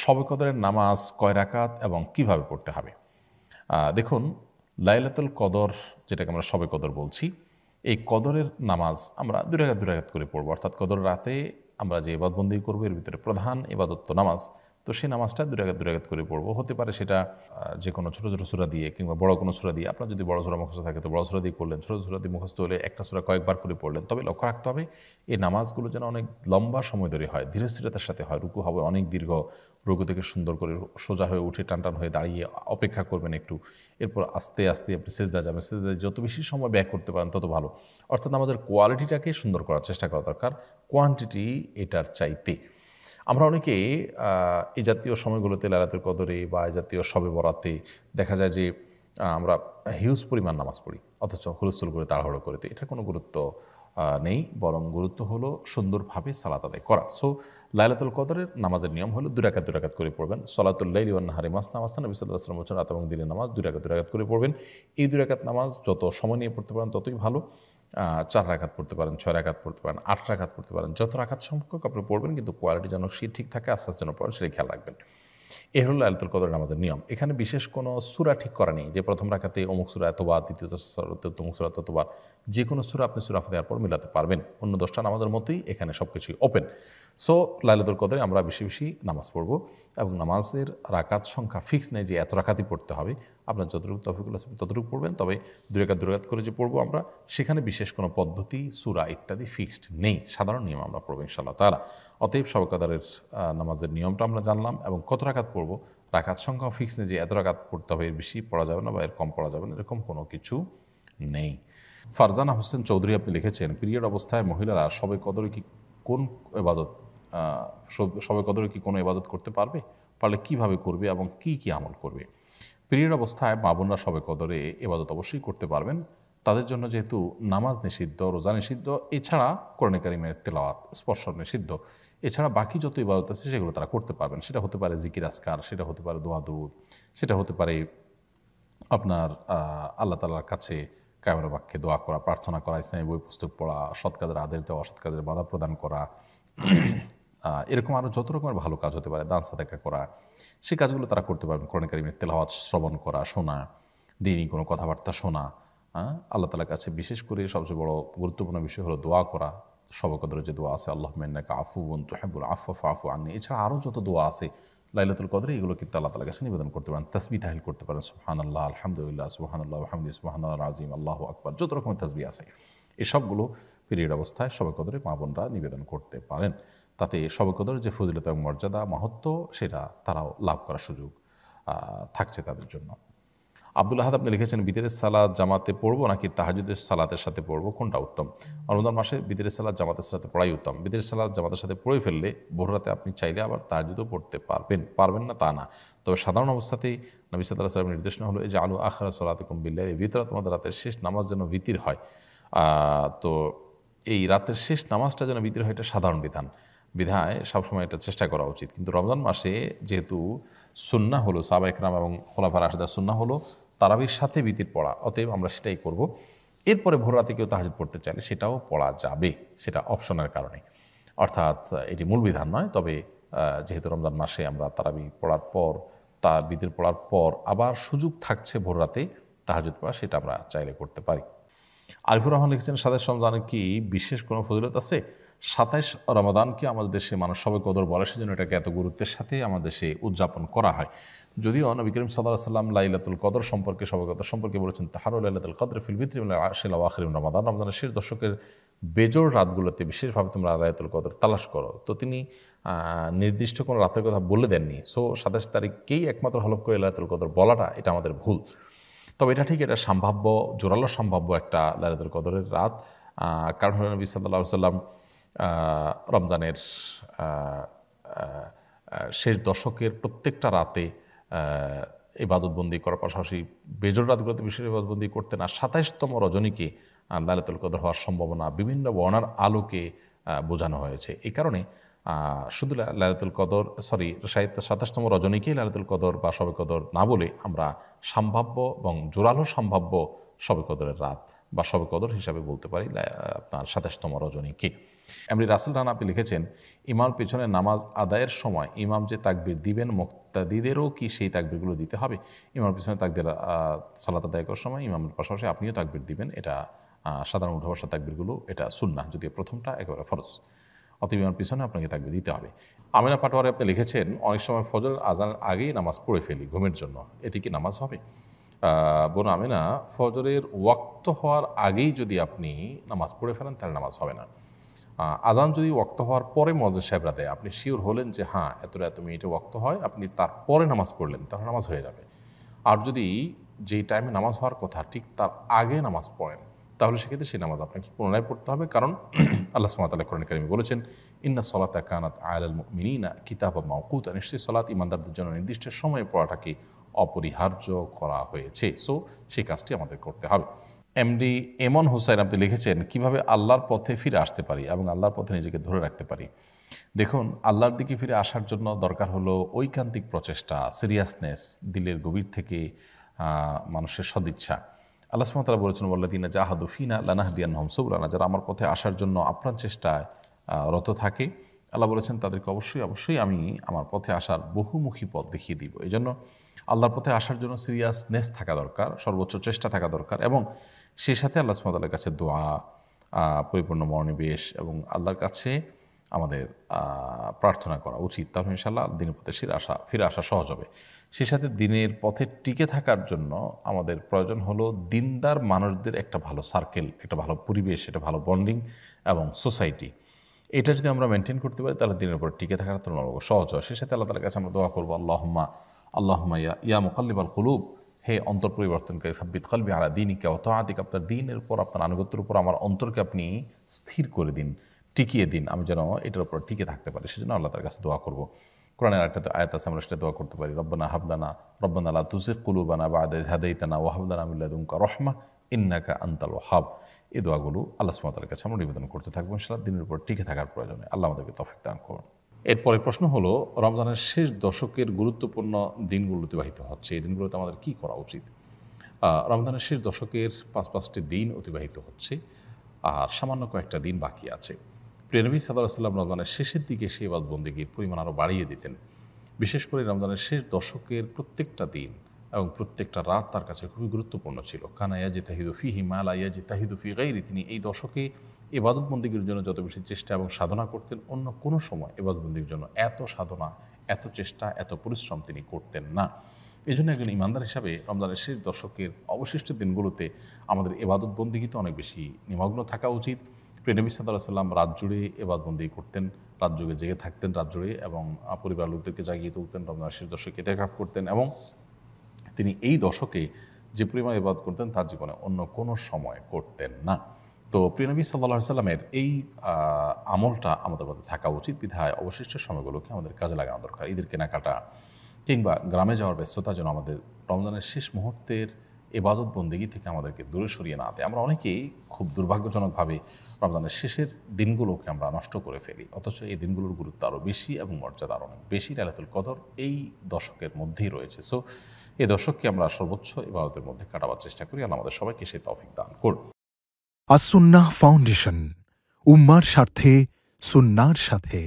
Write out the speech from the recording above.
শবে কদরের নামাজ কয় রাকাত এবং কিভাবে পড়তে হবে? দেখুন, লাইলাতুল কদর যেটাকে আমরা শবে কদর বলছি, এই কদরের নামাজ আমরা ২ রাকাত ২ রাকাত করে পড়ব। অর্থাৎ কদর রাতে আমরা যে ইবাদতবন্দি করব এর ভিতরে প্রধান ইবাদত তো নামাজ। তো সেই নামাজটা ২ রাকাত ২ রাকাত করে পড়ব। হতে পারে সেটা যে কোনো ছোটো ছোটো সূরা দিয়ে কিংবা বড় কোনো সূরা দিয়ে। আপনার যদি বড় সূরা মুখস্থ থাকে তো বড় সূরা দিয়ে করলেন, ছোটো সূরা দিয়ে মুখস্থ হলে একটা সূরা কয়েকবার করে পড়লেন। তবে লক্ষ্য রাখতে হবে এই নামাজগুলো যেন অনেক লম্বা সময় ধরে হয়, ধীরস্থিরতার সাথে হয়। রুকু হবে অনেক দীর্ঘ, রুকু থেকে সুন্দর করে সোজা হয়ে উঠে টানটান হয়ে দাঁড়িয়ে অপেক্ষা করবেন একটু। এরপর আস্তে আস্তে আপনি সেজদা যাবেন। সেজদায় যত বেশি সময় ব্যয় করতে পারেন তত ভালো। অর্থাৎ নামাজের কোয়ালিটিটাকে সুন্দর করার চেষ্টা করা দরকার, কোয়ান্টিটি এটার চাইতে। আমরা অনেকে এই জাতীয় সময়গুলোতে লাইলাতুল কদরে বা এই জাতীয় শবে বরাতে দেখা যায় যে আমরা হিউজ পরিমাণ নামাজ পড়ি, অথচ হুলস্থুল করে তাড়াহুড়ো করে। তো এটার কোনো গুরুত্ব নেই, বরং গুরুত্ব হলো সুন্দরভাবে সালাত আদায় করা। সো লাইলাতুল কদরের নামাজের নিয়ম হলো ২ রাকাত ২ রাকাত করে পড়বেন। সলাতুল লাইলি ওয়ান নাহারি মাসনা মাসনা, নবী সাল্লাল্লাহু আলাইহি ওয়াসাল্লাম বলেছেন রাত এবং দিনের নামাজ ২ রাকাত ২ রাকাত করে পড়বেন। এই ২ রাকাত নামাজ যত সময় নিয়ে পড়তে পারেন ততই ভালো। ৪ রাকাত পড়তে পারেন, ৬ রাকাত পড়তে পারেন, ৮ রাকাত পড়তে পারেন। যত রাকাত সংখ্যক আপনি পড়বেন, কিন্তু কোয়ালিটি যেন সে ঠিক থাকে, আস্তে আস্তে যেন পড়েন, সেটাই খেয়াল রাখবেন। এ হলো লাইলাতুল কদর নামাজের নিয়ম। এখানে বিশেষ কোনো সূরা ঠিক করা নেই যে প্রথম রাকাতে অমুক সূরা এতবার, দ্বিতীয় রাকাতে অমুক সূরা ততবার। যে কোনো সূরা আপনি সূরা ফাতিহার পর মিলাতে পারবেন। অন্য ১০টা নামাজের মতোই এখানে সব কিছুই ওপেন। সো লাইলাতুল কদরে আমরা বেশি বেশি নামাজ পড়ব এবং নামাজের রাকাত সংখ্যা ফিক্স নেই যে এত রাকাতই পড়তে হবে। আপনার যতটুকু তৌফিকুল আসবে ততটুকু পড়বেন। তবে ২ রাকাত ২ রাকাত করে যে পড়বো আমরা, সেখানে বিশেষ কোনো পদ্ধতি, সূরা ইত্যাদি ফিক্সড নেই। সাধারণ নিয়ম আমরা পড়বো ইনশাআল্লাহ তাআলা। অতএব শবে কদরের নামাজের নিয়মটা আমরা জানলাম এবং কত রাকাত পড়বো। রাকাত সংখ্যাও ফিক্স নেই যে এত রাকাত পড়তে হবে, এর বেশি পড়া যাবে না বা এর কম পড়া যাবে না, এরকম কোনো কিছু নেই। ফারজানা হোসেন চৌধুরী আপনি লিখেছেন, পিরিয়ড অবস্থায় মহিলারা শবে কদরে কি কোন ইবাদত শবে কদরে কি কোনো ইবাদত করতে পারবে? পারলে কিভাবে করবে এবং কি কি আমল করবে? পিরিয়ড অবস্থায় মা বোনরা শবে কদরে ইবাদত অবশ্যই করতে পারবেন। তাদের জন্য যেহেতু নামাজ নিষিদ্ধ, রোজা নিষিদ্ধ, এছাড়া কোরআনে কারিমের তেলাওয়াত স্পর্শ নিষিদ্ধ, এছাড়া বাকি যত ইবাদত আছে সেগুলো তারা করতে পারবেন। সেটা হতে পারে জিকির আজকার, সেটা হতে পারে দোয়া দুরূদ, সেটা হতে পারে আপনার আল্লাহ তাআলার কাছে কায়মের বাক্যে দোয়া করা, প্রার্থনা করা, ইসলামী বই পুস্তক পড়া, সৎ কাজের আদেশ দেওয়া, অসৎ কাজের বাধা প্রদান করা, এরকম আরও যত রকমের ভালো কাজ হতে পারে, দান সাদাকা করা, সেই কাজগুলো তারা করতে পারবেন। কোরআন কারিমের তেলাওয়াত শ্রবণ করা, শোনা, দ্বীনি কোনো কথাবার্তা শোনা, আল্লাহ তাআলার কাছে বিশেষ করে সবচেয়ে বড় গুরুত্বপূর্ণ বিষয় হলো দোয়া করা। শবে কদরে যে দোয়া আছে, আল্লাহুম্মা ইন্নাকা আফুউন তুহিব্বুল আফওয়া ফাআফু আন্নী, এছাড়া আরও যত দোয়া আছে লাইলাতুল কদরে, এগুলো কিন্তু আল্লাহ তাআলার কাছে নিবেদন করতে পারেন। তাসবিহ তাহলিল করতে পারেন, সুবহানাল্লাহ, আলহামদুলিল্লাহ, সুবহানাল্লাহ ওয়া বিহামদিহি, সুবহানাল্লাহিল আযীম, আল্লাহু আকবার, যত রকমের তাসবিহ আছে এই সবগুলো পিরিয়ড অবস্থায় শবে কদরে মা বোনরা নিবেদন করতে পারেন। তাতে শবে কদরের যে ফজিলত এবং মর্যাদা, মাহাত্ম্য, সেটা তারাও লাভ করার সুযোগ থাকছে তাদের জন্য। আব্দুল আহাদ আপনি লিখেছেন, বিতরের সালাত জামাতে পড়বো নাকি তাহাজ্জুদের সালাতের সাথে পড়বো, কোনটা উত্তম? রমজান মাসে বিতরের সালাত জামাতের সাথে পড়াই উত্তম। বিতরের সালাত জামাতের সাথে পড়ে ফেললে ভোর রাতে আপনি চাইলে আবার তাহাজ্জুদও পড়তে পারবেন না তা না। তবে সাধারণ অবস্থাতেই নবী সাল্লাল্লাহু আলাইহি ওয়াসাল্লামের নির্দেশনা হলো যে আলু আখিরা সালাতিকুম বিল্লাইল, ভিতরে তোমাদের রাতের শেষ নামাজ যেন ভিতির হয়। তো এই রাতের শেষ নামাজটা যেন ভিতর হয়, এটা সাধারণ বিধায় সবসময় এটা চেষ্টা করা উচিত। কিন্তু রমজান মাসে যেহেতু সুন্নাহ হলো, সাহাবা ইকরাম এবং খোলাফায়ে রাশিদিনের সুন্নাহ হলো তারাবির সাথে ভিতির পড়া, অতএব আমরা সেটাই করব। এরপরে ভোর রাতে কেউ তাহাজ্জুদ পড়তে চাইলে সেটাও পড়া যাবে, সেটা অপশনের কারণে। অর্থাৎ এটি মূল বিধান নয়, তবে যেহেতু রমজান মাসে আমরা তারাবি পড়ার পর, ভিতির পড়ার পর আবার সুযোগ থাকছে ভোর রাতে তাহাজ্জুদ পড়া, সেটা আমরা চাইলে করতে পারি। আরিফুর রহমান লিখেছেন, ২৭ রমজানের কি বিশেষ কোনো ফজিলত আছে? ২৭ রমাদানকে আমাদের দেশে মানুষ শবে কদর বলে, সেজন্য এটাকে এত গুরুত্বের সাথে আমাদের দেশে উদযাপন করা হয়। যদিও নবী করিম সাল্লাল্লাহু আলাইহি ওয়াসাল্লাম লাইলাতুল কদর সম্পর্কে, শবে কদর সম্পর্কে বলেছেন, তাহারু লাইলাতুল কদর ফিল ভিতরি মিনাল আশরিল আওয়াখির মিন রমাদান, রমজানের শেষ দশকের বেজোড় রাতগুলোতে বিশেষভাবে তোমরা লাইলাতুল কদর তালাশ করো। তো তিনি নির্দিষ্ট কোনো রাতের কথা বলে দেননি। সো ২৭ তারিখকেই একমাত্র হলফ করে লাইলাতুল কদর বলাটা, এটা আমাদের ভুল। তবে এটা ঠিক, এটা সম্ভাব্য, জোরালো সম্ভাব্য একটা লাইলাতুল কদরের রাত। কারণ হলো নবী সাল্লাল্লাহু আলাইহি ওয়াসাল্লাম রমজানের শেষ দশকের প্রত্যেকটা রাতে ইবাদতবন্দি করার পাশাপাশি বেজোড় রাতগুলোতে বিশেষ ইবাদতবন্দি করতেন। আর ২৭তম রজনীকে লাইলাতুল কদর হওয়ার সম্ভাবনা বিভিন্ন বর্ণার আলোকে বোঝানো হয়েছে। এই কারণে শুধু লাইলাতুল কদর ২৭তম রজনীকেই লাইলাতুল কদর বা শবে কদর না বলে আমরা সম্ভাব্য এবং জোরালো সম্ভাব্য শবে কদরের রাত বা শবে কদর হিসাবে বলতে পারি আপনার ২৭তম রজনীকে। এমনি রাসেল রানা আপনি লিখেছেন, ইমামের পেছনে নামাজ আদায়ের সময় ইমাম যে তাকবির দিবেন মুক্তাদিদেরও কি সেই তাকবিরগুলো দিতে হবে? ইমামের পেছনে সালাত আদায় করার সময় ইমামের পাশাপাশি আপনিও তাকবির দিবেন, এটা সাধারণ উঠা বসা তাকবিরগুলো, এটা সুন্নাহ, যদিও প্রথমটা একেবারে ফরজ। অতএব ইমামের পিছনে আপনাকে তাকবির দিতে হবে। আমিনা পাটোয়ারি আপনি লিখেছেন, অনেক সময় ফজর আজানের আগেই নামাজ পড়ে ফেলি ঘুমের জন্য, এতে কি নামাজ হবে? বোন আমিনা, ফজরের ওয়াক্ত হওয়ার আগেই যদি আপনি নামাজ পড়ে ফেলেন তাহলে নামাজ হবে না। আজান যদি ওয়াক্ত হওয়ার পরে মুয়াজ্জিন সাহেবরা দেয়, আপনি শিওর হলেন যে হ্যাঁ এতটা এত মিনিটে ওয়াক্ত হয়, আপনি তারপরে নামাজ পড়লেন, তাহলে নামাজ হয়ে যাবে। আর যদি যেই টাইমে নামাজ হওয়ার কথা ঠিক তার আগে নামাজ পড়েন, তাহলে সেক্ষেত্রে সেই নামাজ আপনাকে পুনরায় পড়তে হবে। কারণ আল্লাহ সুবহানাহু ওয়া তাআলা কোরআনে কারিমে বলেছেন, ইন্না সলাতা কানাত আলাল মুমিনিনা কিতাবাম মাওকুতা, নিশ্চয়ই সালাত ইমানদারদের জন্য নির্দিষ্ট সময়ে পড়াটাকে অপরিহার্য করা হয়েছে। সো সেই কাজটি আমাদের করতে হবে। এমডি এমন হোসাইন আপনি লিখেছেন, কিভাবে আল্লাহর পথে ফিরে আসতে পারি এবং আল্লাহর পথে নিজেকে ধরে রাখতে পারি? দেখুন, আল্লাহর দিকে ফিরে আসার জন্য দরকার হলো ঐকান্তিক প্রচেষ্টা, সিরিয়াসনেস, দিলের গভীর থেকে মানুষের সদিচ্ছা। আল্লাহ সুবহানাহু ওয়া তাআলা বলেছেন, ওয়াল্লাযীনা জাহাদু ফিনা লানাহদিয়ান্নাহুম সুবুলানা, যারা আমার পথে আসার জন্য আপ্রাণ চেষ্টায় রত থাকে, আল্লাহ বলেছেন তাদেরকে অবশ্যই আমি আমার পথে আসার বহুমুখী পথ দেখিয়ে দিব। এই জন্য আল্লাহর পথে আসার জন্য সিরিয়াসনেস থাকা দরকার, সর্বোচ্চ চেষ্টা থাকা দরকার, এবং সেই সাথে আল্লাহ সুবহানাহু ওয়া তাআলার কাছে দোয়া, পরিপূর্ণ মনোনিবেশ এবং আল্লাহর কাছে আমাদের প্রার্থনা করা উচিত। তাহলে ইনশাআল্লাহ দিনের পথে ফিরে আসা সহজ হবে। সেই সাথে দিনের পথে টিকে থাকার জন্য আমাদের প্রয়োজন হলো দিনদার মানুষদের একটা ভালো সার্কেল, একটা ভালো পরিবেশ, একটা ভালো বন্ডিং এবং সোসাইটি। এটা যদি আমরা মেনটেন করতে পারি তাহলে দিনের উপর টিকে থাকার তুলনামূলক সহজ হয়। সেই সাথে আল্লাহ তাআলার কাছে আমরা দোয়া করবো, আল্লাহুম্মা ইয়া মুকাল্লিবাল কুলুব, হে অন্তর পরিবর্তনকারী, সাব্বিত কলবি আলা দীনিকা ওয়া তাআতিকা, আপনার দ্বীনের উপর, আপনার আনুগত্যের উপর আমার অন্তরকে আপনি স্থির করে দিন, টিকিয়ে দিন, আমি যেন এটার উপর টিকে থাকতে পারি। সেজন্য আল্লাহ তার কাছে দোয়া করব। কোরআনের একটা আয়াত আছে, আমরা সেটা দোয়া করতে পারি, রব্বানা লা তুজিগ কুলুবানা বা'দা ইয হাদাইতানা ওয়া হাব লানা মিন লাদুনকা রাহমা ইন্নাকা আনতাল ওয়াহ্হাব। এই দোয়াগুলো আল্লাহ সুবহানাহু ওয়া তাআলার কাছে আমরা নিবেদন করতে থাকবো ইনশাআল্লাহ, দিনের উপর টিকে থাকার প্রয়োজনে। আল্লাহ আমাদেরকে তৌফিক দান করুন। এরপরে প্রশ্ন হলো, রমজানের শেষ দশকের গুরুত্বপূর্ণ দিনগুলো অতিবাহিত হচ্ছে, এই দিনগুলোতে আমাদের কী করা উচিত? রমজানের শেষ দশকের ৫টি দিন অতিবাহিত হচ্ছে, আর সামান্য কয়েকটা দিন বাকি আছে। প্রিয় নবী সাল্লাল্লাহু আলাইহি ওয়াসাল্লাম রমজানের শেষের দিকে সেই ইবাদত বন্দেগীর পরিমাণ আরও বাড়িয়ে দিতেন। বিশেষ করে রমজানের শেষ দশকের প্রত্যেকটা দিন এবং প্রত্যেকটা রাত তার কাছে খুবই গুরুত্বপূর্ণ ছিল। কানা ইয়াজতাহিদু ফীহি মা লা ইয়াজতাহিদু ফী গায়রি, তিনি এই দশকে ইবাদত বন্দেগীর জন্য যত বেশি চেষ্টা এবং সাধনা করতেন, অন্য কোনো সময় ইবাদত বন্দেগীর জন্য এত সাধনা, এত চেষ্টা, এত পরিশ্রম তিনি করতেন না। এই জন্য একজন ইমানদার হিসাবে রমজানের শেষ দশকের অবশিষ্ট দিনগুলোতে আমাদের ইবাদত বন্দেগীতে অনেক বেশি নিমগ্ন থাকা উচিত। প্রিয় নবী সাল্লাল্লাহু আলাইহি ওয়াসাল্লাম রাত জুড়ে ইবাদত বন্দেগী করতেন, রাত জুড়ে জেগে থাকতেন রাত জুড়ে, এবং পরিবার লোকদেরকে জাগিয়ে তুলতেন, রমজানের শেষ দশকে ইতিকাফ করতেন, এবং তিনি এই দশকে যে পরিমাণ ইবাদত করতেন তার জীবনে অন্য কোনো সময় করতেন না। তো প্রিয় নবী সাল্লাল্লাহু আলাইহি ওয়াসাল্লামের এই আমলটা আমাদের মধ্যে থাকা উচিত। বিধায় অবশিষ্ট সময়গুলোকে আমাদের কাজে লাগানো দরকার। ঈদের কেনাকাটা কিংবা গ্রামে যাওয়ার ব্যস্ততা যেন আমাদের রমজানের শেষ মুহূর্তের ইবাদত বন্দেগী থেকে আমাদেরকে দূরে সরিয়ে না দেয়। আমরা অনেকেই খুব দুর্ভাগ্যজনকভাবে রমজানের শেষের দিনগুলোকে আমরা নষ্ট করে ফেলি, অথচ এই দিনগুলোর গুরুত্ব আরও বেশি এবং মর্যাদা আরও অনেক বেশি। লাইলাতুল কদর এই দশকের মধ্যেই রয়েছে। সো এই দশককে আমরা সর্বোচ্চ ইবাদতের মধ্যে কাটাবার চেষ্টা করি। আল্লাহ আমাদের সবাইকে সেই তৌফিক দান করুন। আস-সুন্নাহ ফাউন্ডেশন, উম্মার স্বার্থে সুন্নাহর সাথে।